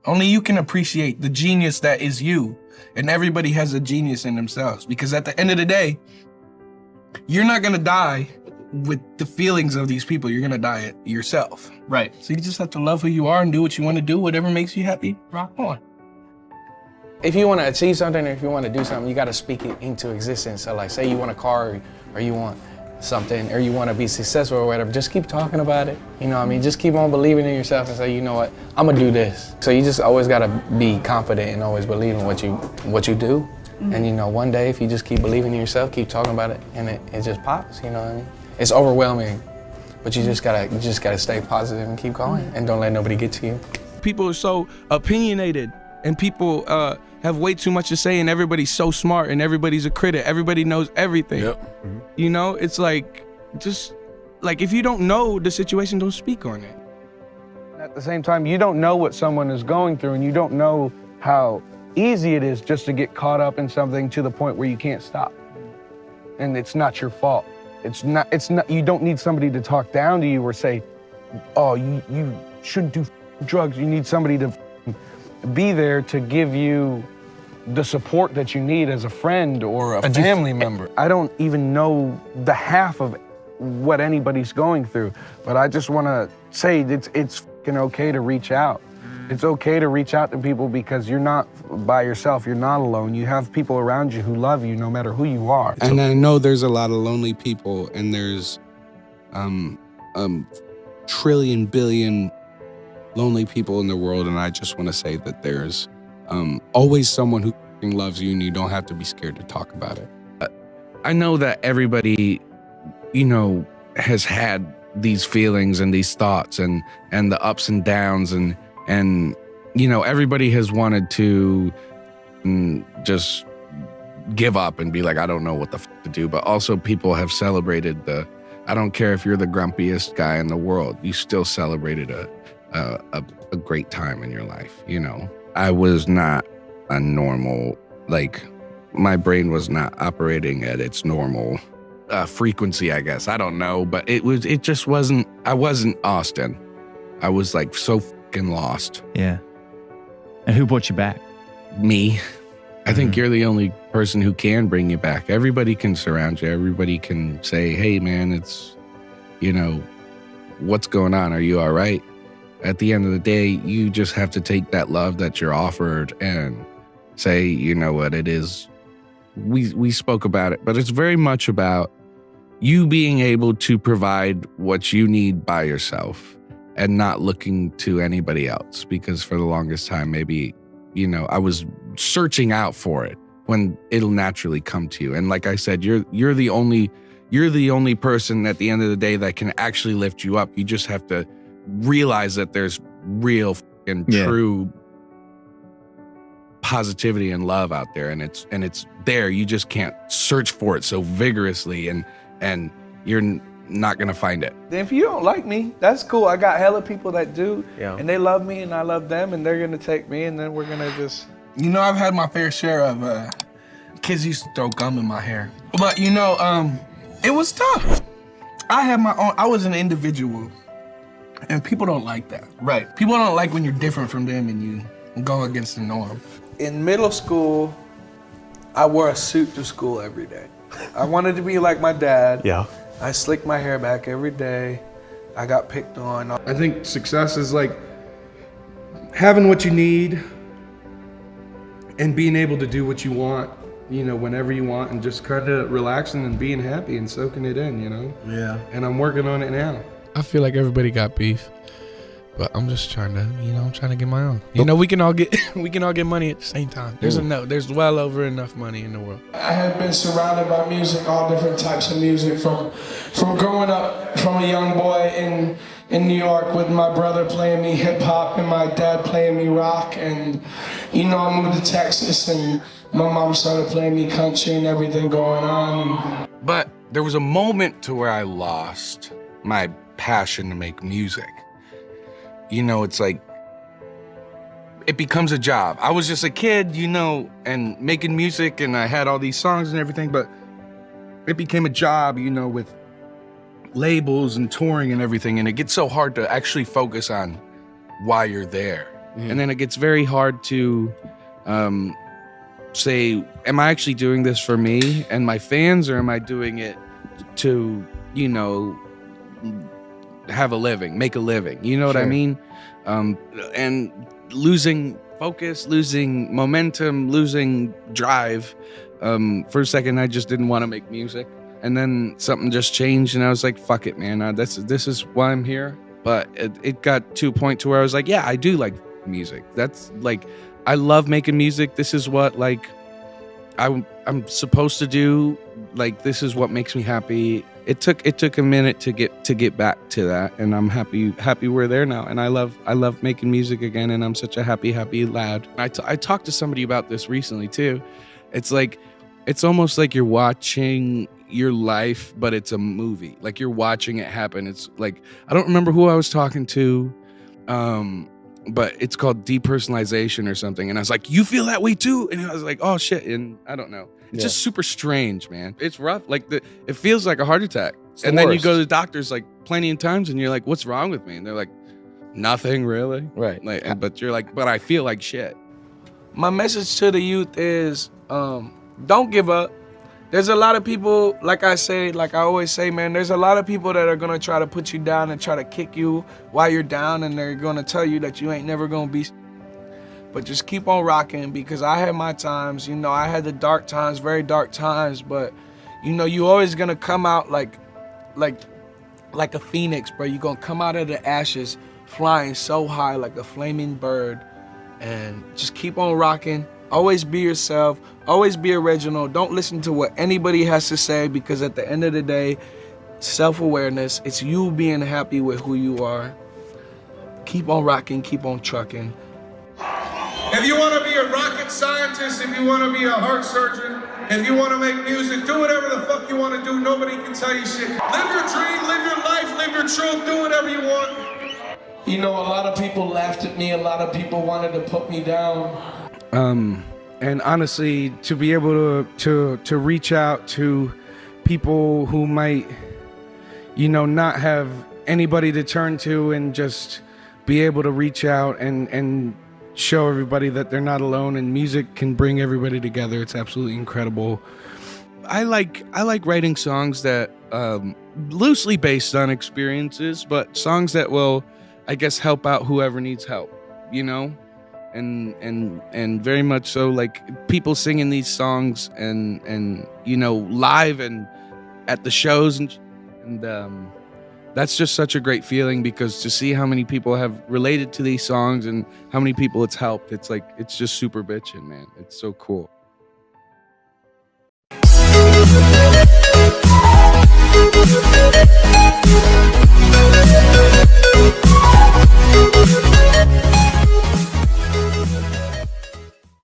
Only you can appreciate the genius that is you. And everybody has a genius in themselves. Because at the end of the day, you're not gonna die with the feelings of these people. You're gonna die yourself. Right. So you just have to love who you are and do what you want to do. Whatever makes you happy, rock on. If you want to achieve something or if you want to do something, you got to speak it into existence. So like say you want a car or you want something or you want to be successful or whatever, just keep talking about it. You know what I mean? Just keep on believing in yourself and say, you know what, I'm gonna do this. So you just always got to be confident and always believe in what you do. And you know, one day if you just keep believing in yourself, keep talking about it, and it just pops, you know what I mean? It's overwhelming, but you just gotta stay positive and keep going and don't let nobody get to you. People are so opinionated and people have way too much to say, and everybody's so smart and everybody's a critic. Everybody knows everything. Yep. You know, it's like, just like if you don't know the situation, don't speak on it. At the same time, you don't know what someone is going through, and you don't know how easy it is just to get caught up in something to the point where you can't stop. And it's not your fault. It's not, you don't need somebody to talk down to you or say, oh, you shouldn't do drugs. You need somebody to be there to give you the support that you need as a friend or a family member. I don't even know the half of what anybody's going through, but I just want to say it's f***ing okay to reach out. It's okay to reach out to people because you're not by yourself, you're not alone. You have people around you who love you no matter who you are. And I know there's a lot of lonely people, and there's trillion, billion lonely people in the world, and I just want to say that there's always someone who loves you, and you don't have to be scared to talk about it. I know that everybody, you know, has had these feelings and these thoughts and the ups and downs, and you know, everybody has wanted to just give up and be like, I don't know what the f to do. But also people have celebrated I don't care if you're the grumpiest guy in the world, you still celebrated a great time in your life, you know. I was not a normal, like, my brain was not operating at its normal frequency, I guess. I don't know, but I wasn't Austin. I was like so fucking lost. Yeah. And who brought you back? Me. I think you're the only person who can bring you back. Everybody can surround you. Everybody can say, hey man, it's, you know, what's going on? Are you all right? At the end of the day, you just have to take that love that you're offered and say, you know what, it is. We spoke about it, but it's very much about you being able to provide what you need by yourself and not looking to anybody else. Because for the longest time, maybe, you know, I was searching out for it when it'll naturally come to you. And like I said, you're the only person at the end of the day that can actually lift you up. You just have to realize that there's real and true positivity and love out there, and it's there. You just can't search for it so vigorously, and you're not gonna find it. If you don't like me, that's cool. I got hella people that do, and they love me and I love them, and they're gonna take me, and then we're gonna just... You know, I've had my fair share of kids used to throw gum in my hair. But you know, it was tough. I was an individual, and people don't like that. Right. People don't like when you're different from them and you go against the norm. In middle school, I wore a suit to school every day. I wanted to be like my dad. Yeah. I slicked my hair back every day. I got picked on. I think success is like having what you need and being able to do what you want, you know, whenever you want, and just kind of relaxing and being happy and soaking it in, you know? Yeah. And I'm working on it now. I feel like everybody got beef, but I'm just trying to, you know, I'm trying to get my own. You know, we can all get money at the same time. There's well over enough money in the world. I have been surrounded by music, all different types of music, from growing up from a young boy in New York with my brother playing me hip hop and my dad playing me rock, and you know, I moved to Texas and my mom started playing me country and everything going on. But there was a moment to where I lost my passion to make music. You know, it's like, it becomes a job. I was just a kid, you know, and making music, and I had all these songs and everything, but it became a job, you know, with labels and touring and everything, and it gets so hard to actually focus on why you're there. And then it gets very hard to say, am I actually doing this for me and my fans, or am I doing it to, you know, have a living, make a living? You know what I Sure. mean? And losing focus, losing momentum, losing drive. For a second, I just didn't want to make music. And then something just changed, and I was like, fuck it, man. This is why I'm here. But it got to a point to where I was like, yeah, I do like music. That's like, I love making music. This is what like I'm supposed to do. Like, this is what makes me happy. It took a minute to get back to that, and I'm happy we're there now. And I love making music again, and I'm such a happy lad. I talked to somebody about this recently too. It's like, it's almost like you're watching your life, but it's a movie. Like, you're watching it happen. It's like, I don't remember who I was talking to, but it's called depersonalization or something. And I was like, you feel that way too? And I was like, oh shit. And I don't know. It's just super strange, man. It's rough. Like, it feels like a heart attack. And then you go to the doctors like plenty of times, and you're like, what's wrong with me? And they're like, nothing really. Right. Like, but you're like, but I feel like shit. My message to the youth is, don't give up. There's a lot of people, like I always say, man, there's a lot of people that are gonna try to put you down and try to kick you while you're down, and they're gonna tell you that you ain't never gonna be. But just keep on rocking, because I had my times, you know, I had the dark times, very dark times, but you know, you always gonna come out like a phoenix, bro. You're gonna come out of the ashes flying so high like a flaming bird, and just keep on rocking. Always be yourself, always be original. Don't listen to what anybody has to say, because at the end of the day, self-awareness, it's you being happy with who you are. Keep on rocking, keep on trucking. If you want to be a rocket scientist, if you want to be a heart surgeon, if you want to make music, do whatever the fuck you want to do. Nobody can tell you shit. Live your dream, live your life, live your truth, do whatever you want. You know, a lot of people laughed at me, a lot of people wanted to put me down. And honestly, to be able to reach out to people who might, you know, not have anybody to turn to, and just be able to reach out and show everybody that they're not alone, and music can bring everybody together. It's absolutely incredible. I like writing songs that loosely based on experiences, but songs that will, I guess, help out whoever needs help, you know? And very much so, like, people singing these songs and you know, live and at the shows, and that's just such a great feeling, because to see how many people have related to these songs and how many people it's helped, it's like, it's just super bitchin', man. It's so cool.